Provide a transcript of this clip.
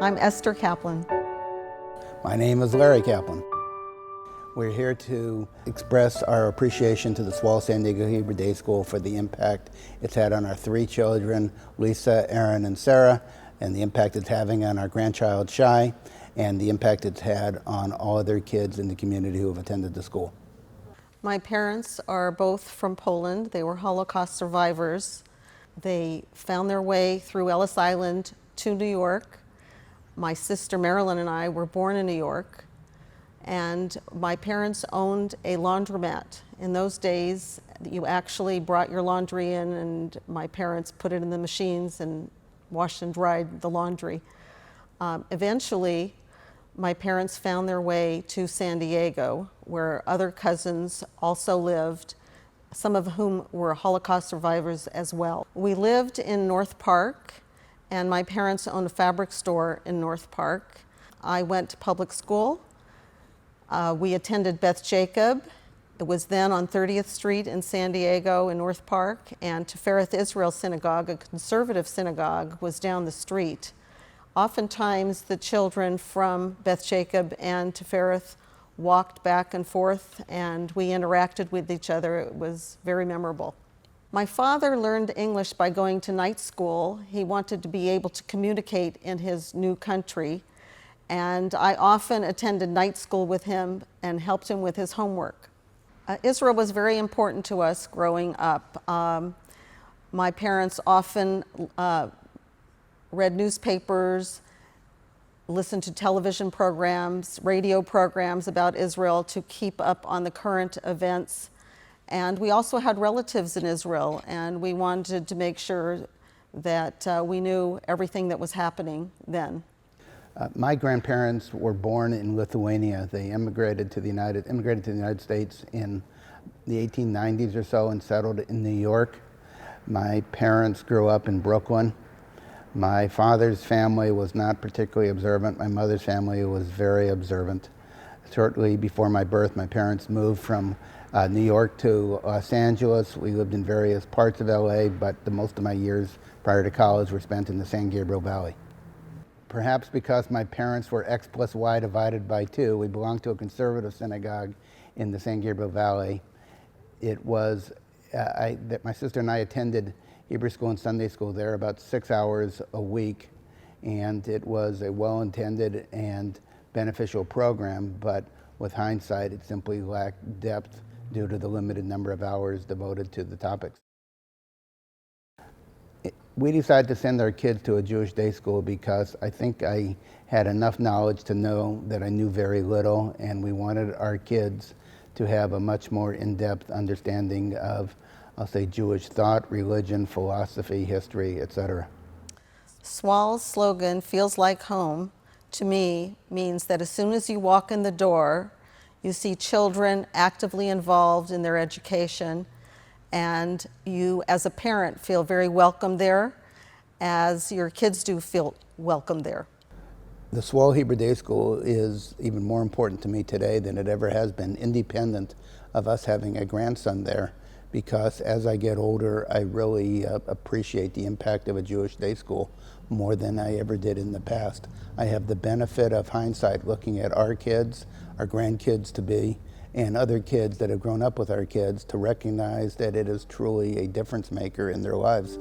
I'm Esther Kaplan. My name is Larry Kaplan. We're here to express our appreciation to the Soille San Diego Hebrew Day School for the impact it's had on our three children, Lisa, Aaron, and Sarah, and the impact it's having on our grandchild, Soille, and the impact it's had on all other kids in the community who have attended the school. My parents are both from Poland. They were Holocaust survivors. They found their way through Ellis Island to New York. My sister Marilyn and I were born in New York, and my parents owned a laundromat. In those days, you actually brought your laundry in, and my parents put it in the machines and washed and dried the laundry. Eventually, my parents found their way to San Diego, where other cousins also lived, some of whom were Holocaust survivors as well. We lived in North Park, and my parents owned a fabric store in North Park. I went to public school. We attended Beth Jacob. It was then on 30th Street in San Diego in North Park, and Tifereth Israel Synagogue, a conservative synagogue, was down the street. Oftentimes the children from Beth Jacob and Tifereth walked back and forth, and we interacted with each other. It was very memorable. My father learned English by going to night school. He wanted to be able to communicate in his new country, and I often attended night school with him and helped him with his homework. Israel was very important to us growing up. My parents often read newspapers, listened to television programs, radio programs about Israel to keep up on the current events. And we also had relatives in Israel, and we wanted to make sure that we knew everything that was happening then. My grandparents were born in Lithuania. They immigrated to the United States in the 1890s or so and settled in New York. My parents grew up in Brooklyn. My father's family was not particularly observant. My mother's family was very observant. Shortly before my birth, my parents moved from New York to Los Angeles. We lived in various parts of LA, but most of my years prior to college were spent in the San Gabriel Valley. Perhaps because my parents were X plus Y divided by 2, we belonged to a conservative synagogue in the San Gabriel Valley. It was, my sister and I attended Hebrew school and Sunday school there about 6 hours a week, and it was a well-intended and beneficial program, but with hindsight, it simply lacked depth due to the limited number of hours devoted to the topics. We decided to send our kids to a Jewish day school because I think I had enough knowledge to know that I knew very little, and we wanted our kids to have a much more in-depth understanding of, I'll say, Jewish thought, religion, philosophy, history, etc. Soille's slogan, "Feels like home," to me means that as soon as you walk in the door, you see children actively involved in their education, and you as a parent feel very welcome there, as your kids do feel welcome there. The Soille Hebrew Day School is even more important to me today than it ever has been, independent of us having a grandson there, because as I get older, I really appreciate the impact of a Jewish day school more than I ever did in the past. I have the benefit of hindsight looking at our kids, our grandkids to be, and other kids that have grown up with our kids to recognize that it is truly a difference maker in their lives.